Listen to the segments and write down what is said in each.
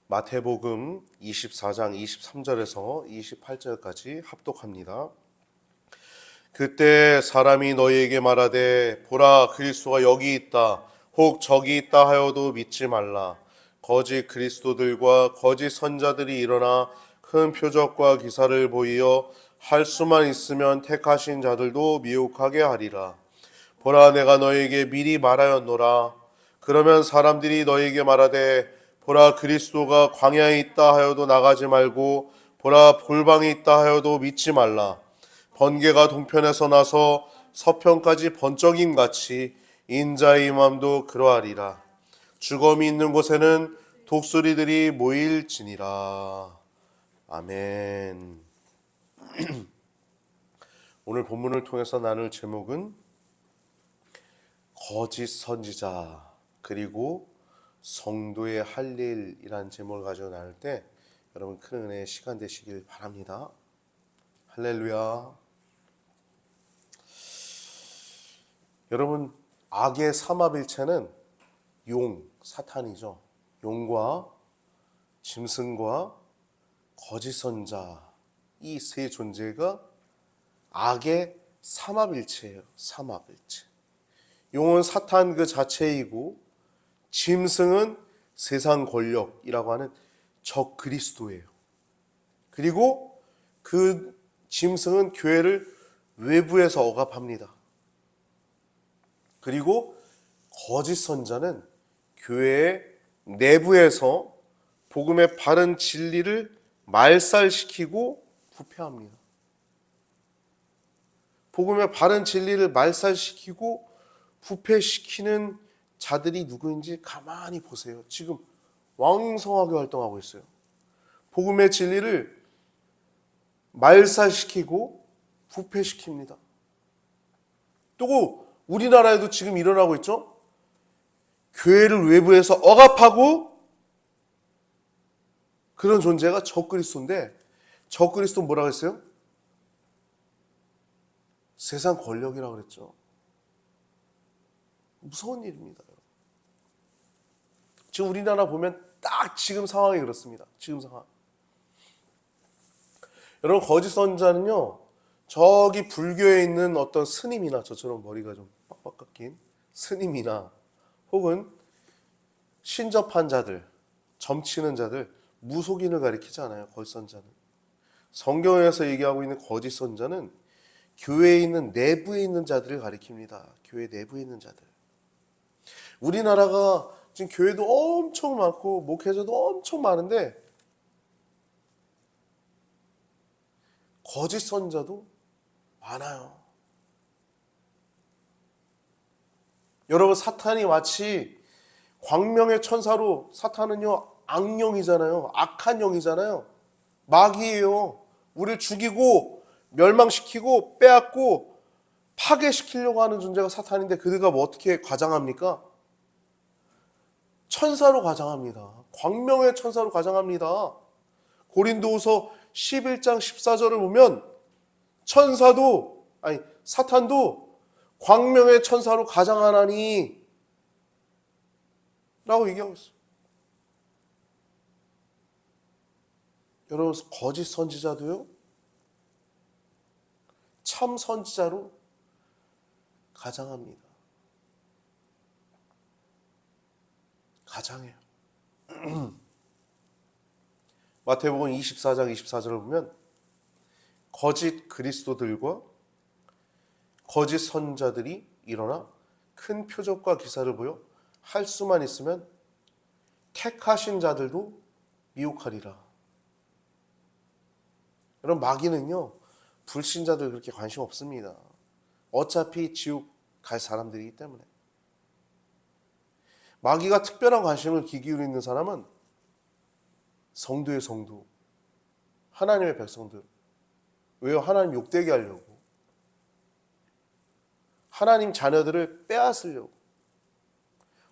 마태복음 24장 23절에서 28절까지 합독합니다. 그때 사람이 너희에게 말하되 보라 그리스도가 여기 있다 혹 저기 있다 하여도 믿지 말라. 거짓 그리스도들과 거짓 선자들이 일어나 큰 표적과 기사를 보이어 할 수만 있으면 택하신 자들도 미혹하게 하리라. 보라 내가 너희에게 미리 말하였노라. 그러면 사람들이 너희에게 말하되 보라 그리스도가 광야에 있다 하여도 나가지 말고 보라 골방에 있다 하여도 믿지 말라. 번개가 동편에서 나서 서편까지 번쩍임 같이 인자의 임함도 그러하리라. 죽음이 있는 곳에는 독수리들이 모일지니라. 아멘. 오늘 본문을 통해서 나눌 제목은 거짓 선지자 그리고 성도의 할 일이라는 제목을 가지고 나눌 때 여러분 큰 은혜의 시간 되시길 바랍니다. 할렐루야. 여러분 악의 삼합일체는 사탄이죠. 용과 짐승과 거짓 선자 이 세 존재가 악의 삼합일체예요. 삼합일체. 용은 사탄 그 자체이고 짐승은 세상 권력이라고 하는 적 그리스도예요. 그리고 그 짐승은 교회를 외부에서 억압합니다. 그리고 거짓 선자는 교회의 내부에서 복음의 바른 진리를 말살시키고 부패합니다. 복음의 바른 진리를 말살시키고 부패시키는 자들이 누구인지 가만히 보세요. 지금 왕성하게 활동하고 있어요. 복음의 진리를 말살시키고 부패시킵니다. 또 우리나라에도 지금 일어나고 있죠. 교회를 외부에서 억압하고 그런 존재가 적그리스도인데 적그리스도는 뭐라고 했어요? 세상 권력이라고 그랬죠. 무서운 일입니다. 지금 우리나라 보면 딱 지금 상황이 그렇습니다. 지금 상황. 여러분 거짓 선자는요. 저기 불교에 있는 어떤 스님이나 저처럼 머리가 좀 빡빡 깎인 스님이나 혹은 신접한 자들, 점치는 자들, 무속인을 가리키지 않아요. 거짓 선자는. 성경에서 얘기하고 있는 거짓 선자는 교회에 있는 내부에 있는 자들을 가리킵니다. 교회 내부에 있는 자들. 우리나라가 지금 교회도 엄청 많고 목회자도 엄청 많은데 거짓 선자도 많아요. 여러분 사탄이 마치 광명의 천사로 사탄은요 악령이잖아요. 악한 영이잖아요. 마귀예요. 우리를 죽이고 멸망시키고 빼앗고 파괴시키려고 하는 존재가 사탄인데 그들가 뭐 어떻게 과장합니까? 천사로 과장합니다. 광명의 천사로 과장합니다. 고린도후서 11장 14절을 보면 사탄도 광명의 천사로 가장하나니 라고 얘기하고 있어요. 여러분 거짓 선지자도요 참 선지자로 가장합니다. 가장해요. 마태복음 24장 24절을 보면 거짓 그리스도들과 거짓 선자들이 일어나 큰 표적과 기사를 보여 할 수만 있으면 택하신 자들도 미혹하리라. 여러분 마귀는요 불신자들 그렇게 관심 없습니다. 어차피 지옥 갈 사람들이기 때문에. 마귀가 특별한 관심을 기울이는 사람은 성도의 성도, 하나님의 백성들. 왜요? 하나님 욕되게 하려고. 하나님 자녀들을 빼앗으려고.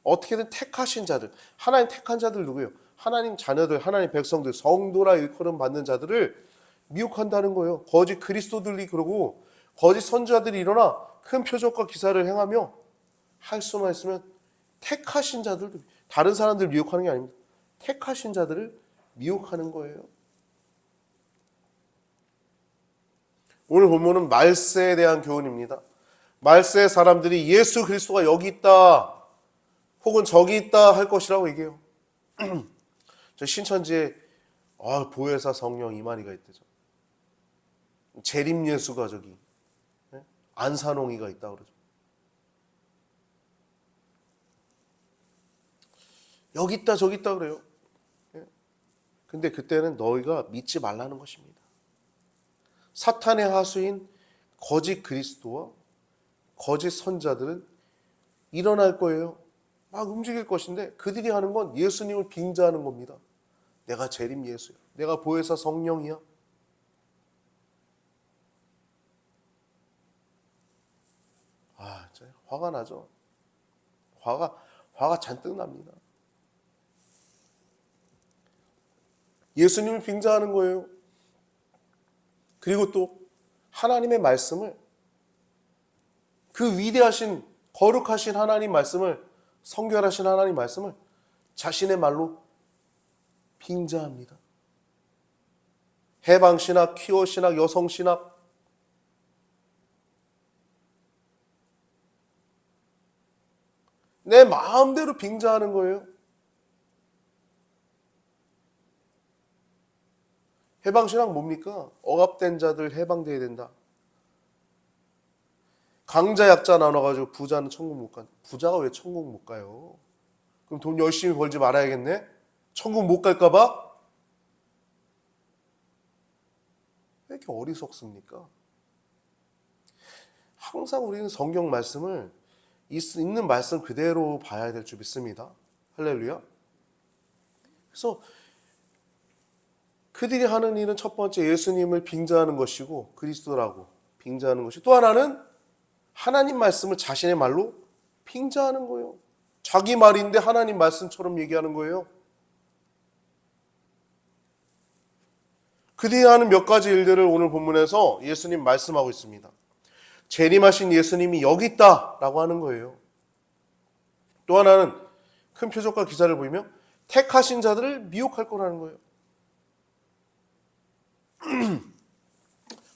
어떻게든 택하신 자들, 하나님 택한 자들 누구예요? 하나님 자녀들, 하나님 백성들, 성도라 일컬음 받는 자들을 미혹한다는 거예요. 거짓 그리스도들이 그러고 거짓 선지자들이 일어나 큰 표적과 기사를 행하며 할 수만 있으면 택하신 자들도, 다른 사람들 미혹하는 게 아닙니다. 택하신 자들을 미혹하는 거예요. 오늘 본문은 말세에 대한 교훈입니다. 말세의 사람들이 예수 그리스도가 여기 있다 혹은 저기 있다 할 것이라고 얘기해요. 저 신천지에 보혜사 성령 이만희가 있대죠. 재림 예수가 저기 안산홍이가 있다 그러죠. 여기 있다 저기 있다 그래요. 근데 그때는 너희가 믿지 말라는 것입니다. 사탄의 하수인 거짓 그리스도와 거짓 선자들은 일어날 거예요. 막 움직일 것인데 그들이 하는 건 예수님을 빙자하는 겁니다. 내가 재림 예수야. 내가 보혜사 성령이야. 진짜 화가 나죠. 화가 잔뜩 납니다. 예수님을 빙자하는 거예요. 그리고 또 하나님의 말씀을, 그 위대하신 거룩하신 하나님 말씀을, 성결하신 하나님 말씀을 자신의 말로 빙자합니다. 해방신학, 퀴어신학, 여성신학, 내 마음대로 빙자하는 거예요. 해방신학 뭡니까? 억압된 자들 해방돼야 된다. 강자 약자 나눠가지고 부자는 천국 못 간다. 부자가 왜 천국 못 가요? 그럼 돈 열심히 벌지 말아야겠네? 천국 못 갈까봐? 왜 이렇게 어리석습니까? 항상 우리는 성경 말씀을 있는 말씀 그대로 봐야 될 줄 믿습니다. 할렐루야. 그래서 그들이 하는 일은 첫 번째 예수님을 빙자하는 것이고 그리스도라고 빙자하는 것이, 또 하나는 하나님 말씀을 자신의 말로 빙자하는 거예요. 자기 말인데 하나님 말씀처럼 얘기하는 거예요. 그들이 하는 몇 가지 일들을 오늘 본문에서 예수님 말씀하고 있습니다. 재림하신 예수님이 여기 있다라고 하는 거예요. 또 하나는 큰 표적과 기사를 보이며 택하신 자들을 미혹할 거라는 거예요.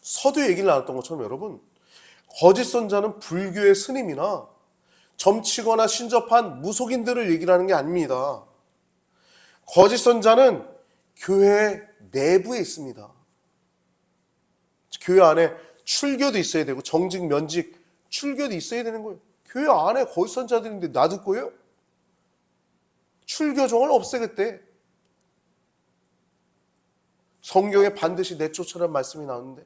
서두 얘기를 나눴던 것처럼 여러분, 거짓 선자는 불교의 스님이나 점치거나 신접한 무속인들을 얘기를 하는 게 아닙니다. 거짓 선자는 교회 내부에 있습니다. 교회 안에 출교도 있어야 되고 정직, 면직, 출교도 있어야 되는 거예요. 교회 안에 거짓 선자들인데 놔둘 거예요? 출교종을 없애겠대. 성경에 반드시 내쫓으라는 말씀이 나오는데,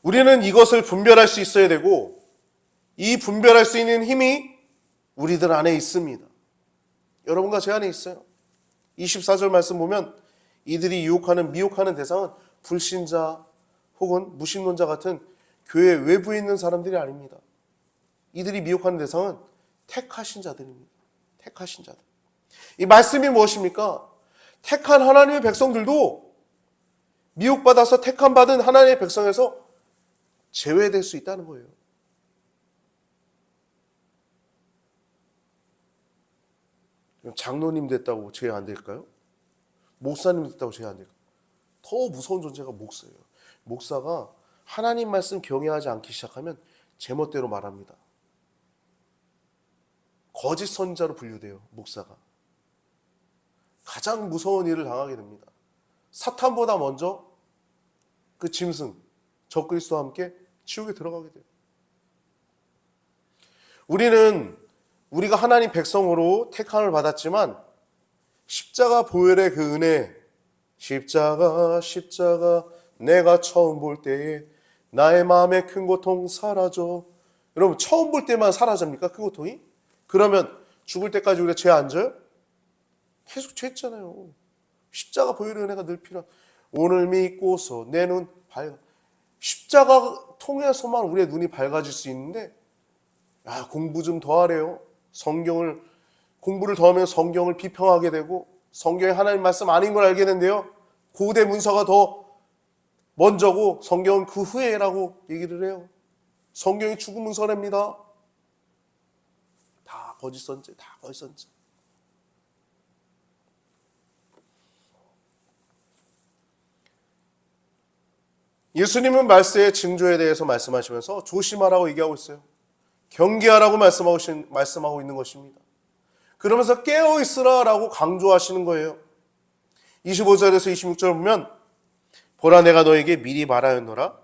우리는 이것을 분별할 수 있어야 되고, 이 분별할 수 있는 힘이 우리들 안에 있습니다. 여러분과 제 안에 있어요. 24절 말씀 보면 이들이 미혹하는 대상은 불신자 혹은 무신론자 같은 교회 외부에 있는 사람들이 아닙니다. 이들이 미혹하는 대상은 택하신 자들입니다. 택하신 자들. 이 말씀이 무엇입니까? 택한 하나님의 백성들도 미혹받아서 택함받은 하나님의 백성에서 제외될 수 있다는 거예요. 장로님 됐다고 제외 안 될까요? 목사님 됐다고 제외 안 될까요? 더 무서운 존재가 목사예요. 목사가 하나님 말씀 경외하지 않기 시작하면 제멋대로 말합니다. 거짓 선자로 분류돼요. 목사가. 가장 무서운 일을 당하게 됩니다. 사탄보다 먼저 그 짐승 적그리스도와 함께 지옥에 들어가게 돼요. 우리가 하나님 백성으로 택함을 받았지만 십자가 보혈의 그 은혜, 십자가 내가 처음 볼 때에 나의 마음의 큰 고통 사라져. 여러분, 처음 볼 때만 사라집니까? 큰 고통이? 그러면 죽을 때까지 우리가 죄 안 져요? 계속 죄했잖아요. 십자가 보혈의 은혜가 늘 필요한. 오늘 믿고서 내 눈 밝아. 십자가 통해서만 우리의 눈이 밝아질 수 있는데, 공부 좀 더 하래요. 공부를 더 하면 성경을 비평하게 되고 성경이 하나님 말씀 아닌 걸 알게 되는데요. 고대 문서가 더 먼저고 성경은 그 후에라고 얘기를 해요. 성경이 죽은 문서랍니다. 다 거짓 선자, 다 거짓 선자. 예수님은 말세의 징조에 대해서 말씀하시면서 조심하라고 얘기하고 있어요. 경계하라고 말씀하고 있는 것입니다. 그러면서 깨어있으라라고 강조하시는 거예요. 25절에서 26절 보면 보라 내가 너에게 미리 말하였노라.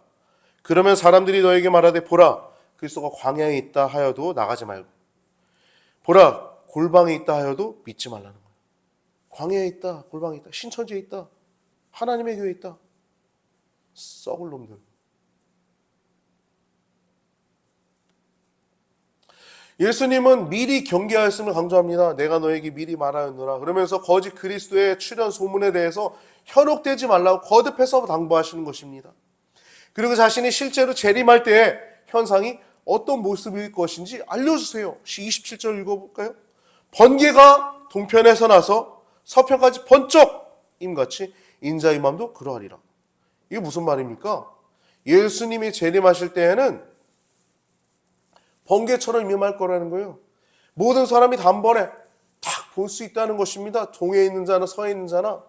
그러면 사람들이 너에게 말하되 보라 그리스도가 광야에 있다 하여도 나가지 말고 보라 골방에 있다 하여도 믿지 말라는 거예요. 광야에 있다, 골방에 있다, 신천지에 있다, 하나님의 교회에 있다. 썩을 놈들. 예수님은 미리 경계하였음을 강조합니다. 내가 너에게 미리 말하였노라. 그러면서 거짓 그리스도의 출현 소문에 대해서 현혹되지 말라고 거듭해서 당부하시는 것입니다. 그리고 자신이 실제로 재림할 때의 현상이 어떤 모습일 것인지 알려주세요. 27절 읽어볼까요? 번개가 동편에서 나서 서편까지 번쩍 임같이 인자의 맘도 그러하리라. 이게 무슨 말입니까? 예수님이 재림하실 때에는 번개처럼 임할 거라는 거예요. 모든 사람이 단번에 딱 볼 수 있다는 것입니다. 동에 있는 자나 서에 있는 자나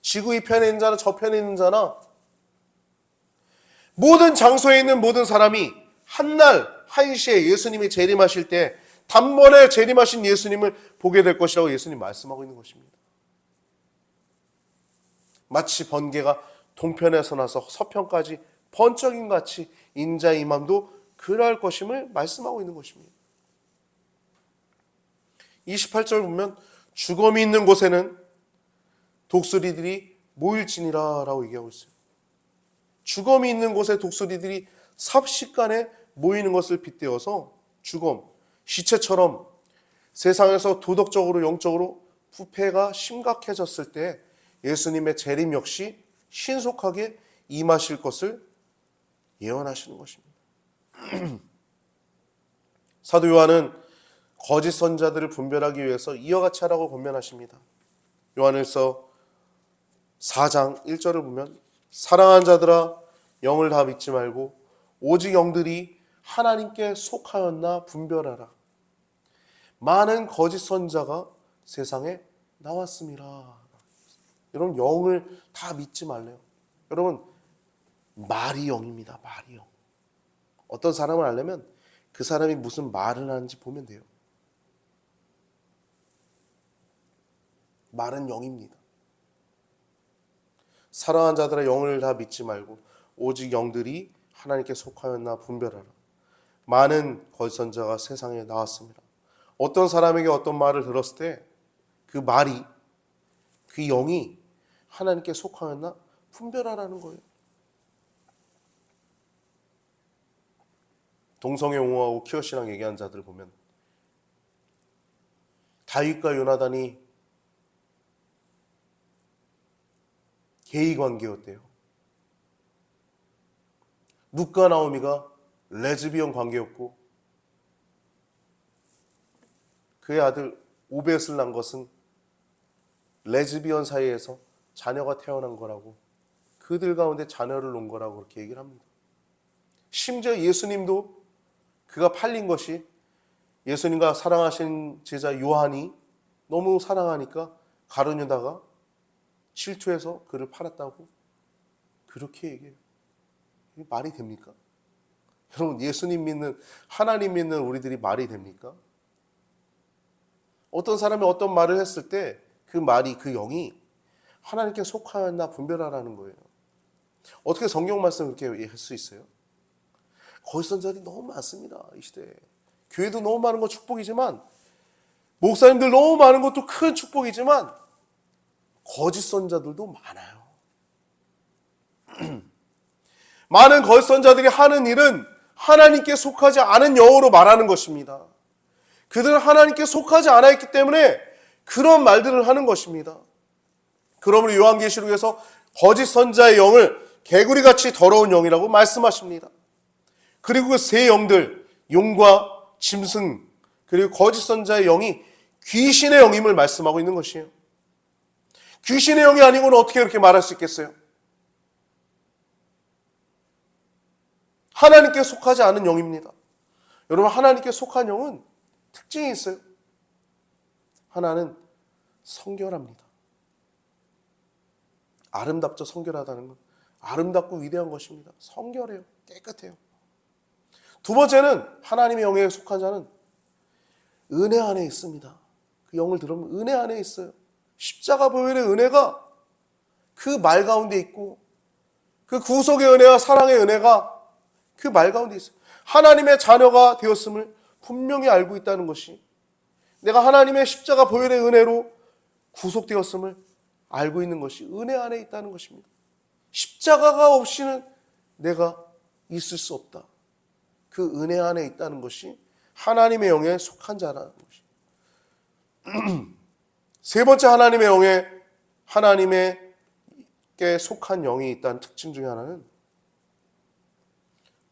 지구 이 편에 있는 자나 저 편에 있는 자나 모든 장소에 있는 모든 사람이 한날 한시에 예수님이 재림하실 때 단번에 재림하신 예수님을 보게 될 것이라고 예수님 말씀하고 있는 것입니다. 마치 번개가 동편에서 나서 서편까지 번쩍임같이 인자의 임함도 그러할 것임을 말씀하고 있는 것입니다. 28절 보면 죽음이 있는 곳에는 독수리들이 모일지니라 라고 얘기하고 있어요. 죽음이 있는 곳에 독수리들이 삽시간에 모이는 것을 빗대어서 죽음, 시체처럼 세상에서 도덕적으로 영적으로 부패가 심각해졌을 때 예수님의 재림 역시 신속하게 임하실 것을 예언하시는 것입니다. 사도 요한은 거짓 선자들을 분별하기 위해서 이와 같이 하라고 권면하십니다. 요한일서 4장 1절을 보면 사랑하는 자들아 영을 다 믿지 말고 오직 영들이 하나님께 속하였나 분별하라. 많은 거짓 선자가 세상에 나왔습니다. 여러분 영을 다 믿지 말래요. 여러분 말이 영입니다. 말이 영. 어떤 사람을 알려면 그 사람이 무슨 말을 하는지 보면 돼요. 말은 영입니다. 사랑하는 자들아 영을 다 믿지 말고 오직 영들이 하나님께 속하였나 분별하라. 많은 거짓 선자가 세상에 나왔습니다. 어떤 사람에게 어떤 말을 들었을 때 그 말이 그 영이 하나님께 속하였나 분별하라는 거예요. 동성애 옹호하고 키엇이랑 얘기하는 자들을 보면 다윗과 요나단이 게이 관계였대요. 룻과 나오미가 레즈비언 관계였고 그의 아들 오벳을 낳은 것은 레즈비언 사이에서 자녀가 태어난 거라고 그들 가운데 자녀를 놓은 거라고 그렇게 얘기를 합니다. 심지어 예수님도 그가 팔린 것이 예수님과 사랑하신 제자 요한이 너무 사랑하니까 가룟유다가 질투해서 그를 팔았다고 그렇게 얘기해요. 이게 말이 됩니까? 여러분 예수님 믿는 하나님 믿는 우리들이 말이 됩니까? 어떤 사람이 어떤 말을 했을 때 그 말이 그 영이 하나님께 속하였나 분별하라는 거예요. 어떻게 성경 말씀을 그렇게 할 수 있어요? 거짓 선자들이 너무 많습니다. 이 시대에. 교회도 너무 많은 건 축복이지만 목사님들 너무 많은 것도 큰 축복이지만 거짓 선자들도 많아요. 많은 거짓 선자들이 하는 일은 하나님께 속하지 않은 영어로 말하는 것입니다. 그들은 하나님께 속하지 않아 있기 때문에 그런 말들을 하는 것입니다. 그러므로 요한계시록에서 거짓 선자의 영을 개구리같이 더러운 영이라고 말씀하십니다. 그리고 그 세 영들, 용과 짐승, 그리고 거짓 선자의 영이 귀신의 영임을 말씀하고 있는 것이에요. 귀신의 영이 아니고는 어떻게 그렇게 말할 수 있겠어요? 하나님께 속하지 않은 영입니다. 여러분 하나님께 속한 영은 특징이 있어요. 하나는 성결합니다. 아름답죠. 성결하다는 건 아름답고 위대한 것입니다. 성결해요. 깨끗해요. 두 번째는 하나님의 영에 속한 자는 은혜 안에 있습니다. 그 영을 들으면 은혜 안에 있어요. 십자가 보혈의 은혜가 그 말 가운데 있고 그 구속의 은혜와 사랑의 은혜가 그 말 가운데 있어요. 하나님의 자녀가 되었음을 분명히 알고 있다는 것이, 내가 하나님의 십자가 보혈의 은혜로 구속되었음을 알고 있는 것이 은혜 안에 있다는 것입니다. 십자가가 없이는 내가 있을 수 없다. 그 은혜 안에 있다는 것이 하나님의 영에 속한 자라는 것입니다. 세 번째, 하나님의 영에 하나님께 속한 영이 있다는 특징 중에 하나는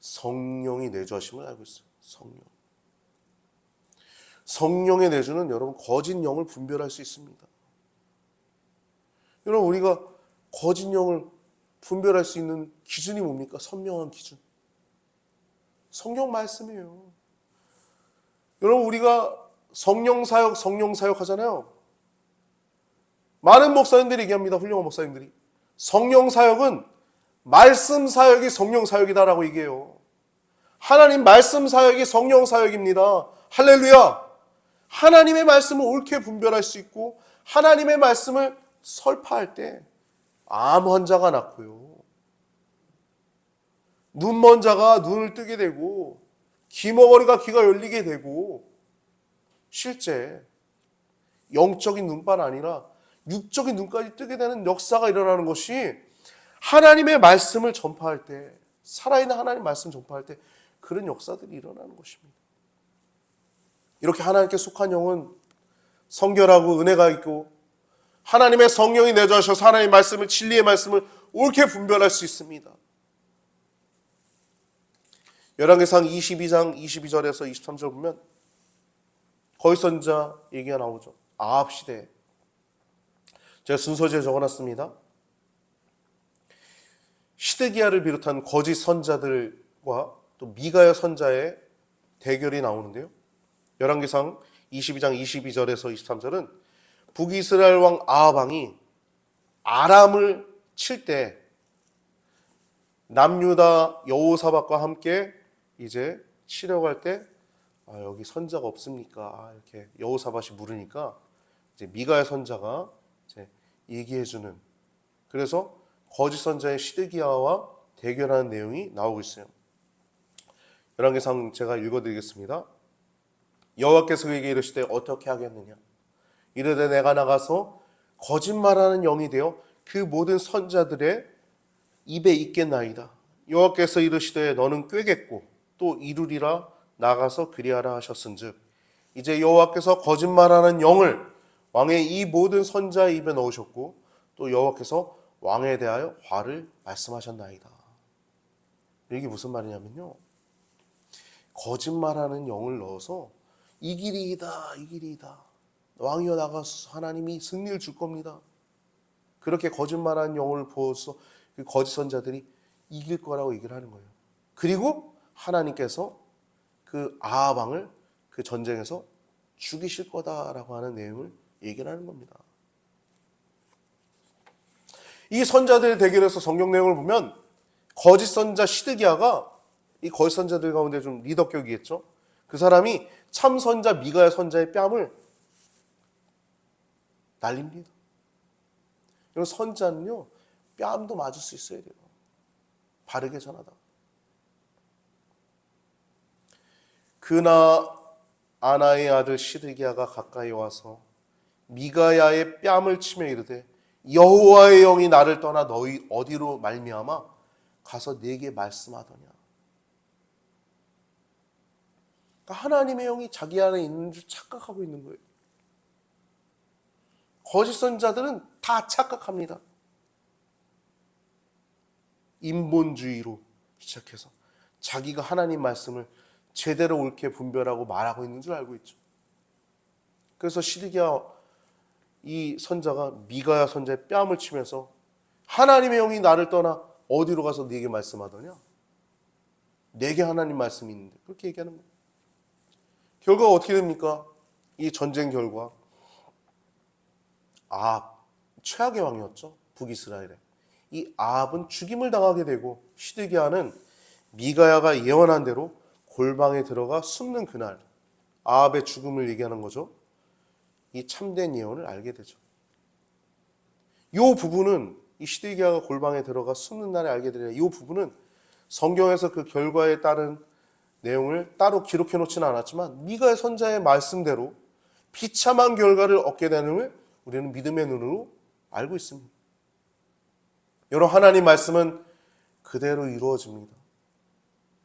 성령이 내주하심을 알고 있어요. 성령의 내주는 여러분 거짓 영을 분별할 수 있습니다. 여러분, 우리가 거짓 영을 분별할 수 있는 기준이 뭡니까? 선명한 기준. 성경 말씀이에요. 여러분, 우리가 성령 사역 하잖아요. 많은 목사님들이 얘기합니다. 훌륭한 목사님들이. 성령 사역은 말씀 사역이 성령 사역이다라고 얘기해요. 하나님 말씀 사역이 성령 사역입니다. 할렐루야! 하나님의 말씀을 옳게 분별할 수 있고 하나님의 말씀을 설파할 때 암 환자가 낫고요, 눈 먼 자가 눈을 뜨게 되고 귀머거리가 귀가 열리게 되고, 실제 영적인 눈뿐 아니라 육적인 눈까지 뜨게 되는 역사가 일어나는 것이 하나님의 말씀을 전파할 때, 살아있는 하나님의 말씀 전파할 때 그런 역사들이 일어나는 것입니다. 이렇게 하나님께 속한 영은 성결하고 은혜가 있고 하나님의 성령이 내주하셔서 하나님의 말씀을, 진리의 말씀을 옳게 분별할 수 있습니다. 열왕기상 22장 22절에서 23절 보면 거짓 선지자 얘기가 나오죠. 아합 시대. 제가 순서지에 적어놨습니다. 시드기야를 비롯한 거짓 선자들과 또 미가야 선자의 대결이 나오는데요. 열왕기상 22장 22절에서 23절은 북이스라엘 왕 아합 왕이 아람을 칠 때 남유다 여호사밧과 함께 이제 치려고 할 때 여기 선자가 없습니까? 이렇게 여호사밧이 물으니까 이제 미가야 선자가 이제 얘기해주는, 그래서 거짓 선자의 시드기야와 대결하는 내용이 나오고 있어요. 열왕기상 제가 읽어드리겠습니다. 여호와께서 그에게 이르시되 어떻게 하겠느냐? 이르되 내가 나가서 거짓말하는 영이 되어 그 모든 선자들의 입에 있겠나이다. 여호와께서 이르시되 너는 꾀겠고 또 이루리라. 나가서 그리하라 하셨은즉 이제 여호와께서 거짓말하는 영을 왕의 이 모든 선자의 입에 넣으셨고 또 여호와께서 왕에 대하여 화를 말씀하셨나이다. 이게 무슨 말이냐면요, 거짓말하는 영을 넣어서 이 길이다, 이 길이다, 왕이여 나가서 하나님이 승리를 줄 겁니다, 그렇게 거짓말하는 영을 부어서 그 거짓 선자들이 이길 거라고 얘기를 하는 거예요. 그리고 하나님께서 그 아합 왕을 그 전쟁에서 죽이실 거다라고 하는 내용을 얘기를 하는 겁니다. 이 선자들의 대결에서 성경 내용을 보면 거짓 선자 시드기야가 이 거짓 선자들 가운데 좀 리더격이겠죠. 그 사람이 참 선자 미가야 선자의 뺨을 날립니다. 이런 선자는요, 뺨도 맞을 수 있어야 돼요. 바르게 전하다. 그나 아나의 아들 시드기야가 가까이 와서 미가야의 뺨을 치며 이르되 여호와의 영이 나를 떠나 너희 어디로 말미암아 가서 네게 말씀하더냐. 그러니까 하나님의 영이 자기 안에 있는 줄 착각하고 있는 거예요. 거짓 선자들은 다 착각합니다. 인본주의로 시작해서 자기가 하나님 말씀을 제대로 옳게 분별하고 말하고 있는 줄 알고 있죠. 그래서 시드기야 이 선자가 미가야 선자의 뺨을 치면서 하나님의 영이 나를 떠나 어디로 가서 네게 말씀하더냐? 내게 하나님 말씀이 있는데, 그렇게 얘기하는 거예요. 결과가 어떻게 됩니까? 이 전쟁 결과 아합, 최악의 왕이었죠. 북이스라엘에. 이 아합은 죽임을 당하게 되고 시드기야는 미가야가 예언한 대로 골방에 들어가 숨는 그날, 아합의 죽음을 얘기하는 거죠. 이 참된 예언을 알게 되죠. 이 부분은 이 시드기야가 골방에 들어가 숨는 날에 알게 되는 이 부분은 성경에서 그 결과에 따른 내용을 따로 기록해 놓지는 않았지만 미가야 선자의 말씀대로 비참한 결과를 얻게 되는을 우리는 믿음의 눈으로 알고 있습니다. 여러분, 하나님 말씀은 그대로 이루어집니다.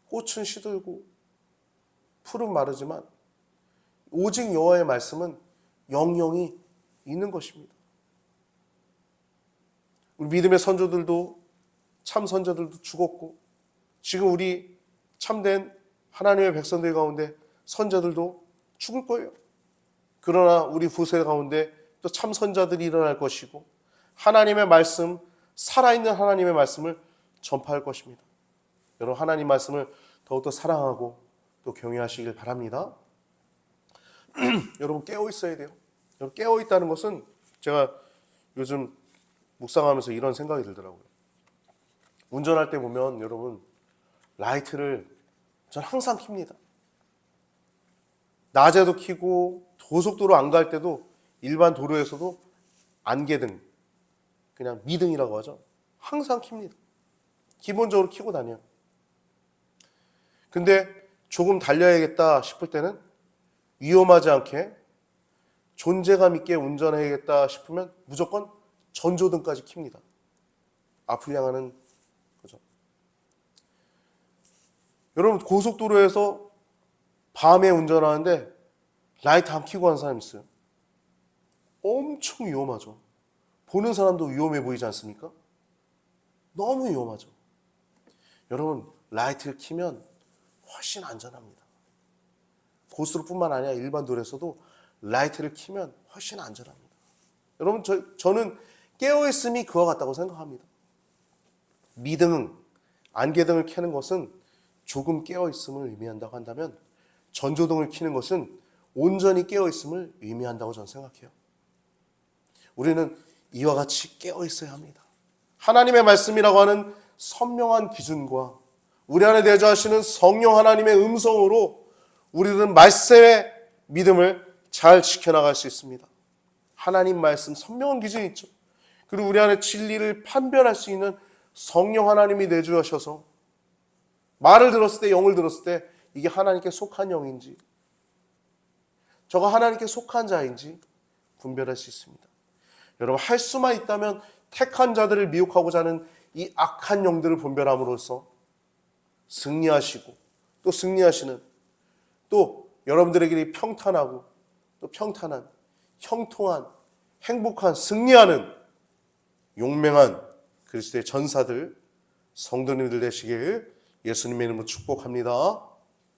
꽃은 시들고 풀은 마르지만 오직 여호와의 말씀은 영영이 있는 것입니다. 우리 믿음의 선조들도 참 선조들도 죽었고 지금 우리 참된 하나님의 백성들 가운데 선자들도 죽을 거예요. 그러나 우리 후세 가운데 또 참 선자들이 일어날 것이고 하나님의 말씀, 살아있는 하나님의 말씀을 전파할 것입니다. 여러분, 하나님 말씀을 더욱더 사랑하고 또 경외하시길 바랍니다. 여러분, 깨어 있어야 돼요. 여러분, 깨어 있다는 것은 제가 요즘 묵상하면서 이런 생각이 들더라고요. 운전할 때 보면 여러분 라이트를 전 항상 켭니다. 낮에도 켜고 고속도로 안 갈 때도 일반 도로에서도 안개등, 그냥 미등이라고 하죠. 항상 켭니다. 기본적으로 켜고 다녀요. 근데 조금 달려야겠다 싶을 때는 위험하지 않게 존재감 있게 운전해야겠다 싶으면 무조건 전조등까지 켭니다. 앞을 향하는 거죠. 여러분, 고속도로에서 밤에 운전하는데 라이트 안 켜고 하는 사람 있어요. 엄청 위험하죠. 보는 사람도 위험해 보이지 않습니까? 너무 위험하죠. 여러분, 라이트를 켜면 훨씬 안전합니다. 고속도로뿐만 아니라 일반 도로에서도 라이트를 켜면 훨씬 안전합니다. 여러분, 저는 깨어있음이 그와 같다고 생각합니다. 미등, 안개등을 켜는 것은 조금 깨어있음을 의미한다고 한다면 전조등을 켜는 것은 온전히 깨어있음을 의미한다고 저는 생각해요. 우리는 이와 같이 깨어있어야 합니다. 하나님의 말씀이라고 하는 선명한 기준과 우리 안에 내주하시는 성령 하나님의 음성으로 우리는 말씀의 믿음을 잘 지켜나갈 수 있습니다. 하나님 말씀 선명한 기준이 있죠. 그리고 우리 안에 진리를 판별할 수 있는 성령 하나님이 내주하셔서 말을 들었을 때, 영을 들었을 때 이게 하나님께 속한 영인지 저가 하나님께 속한 자인지 분별할 수 있습니다. 여러분, 할 수만 있다면 택한 자들을 미혹하고자 하는 이 악한 영들을 분별함으로써 승리하시고 또 승리하시는 또 여러분들에게 평탄하고 또 평탄한 형통한 행복한 승리하는 용맹한 그리스도의 전사들 성도님들 되시길 예수님의 이름으로 축복합니다.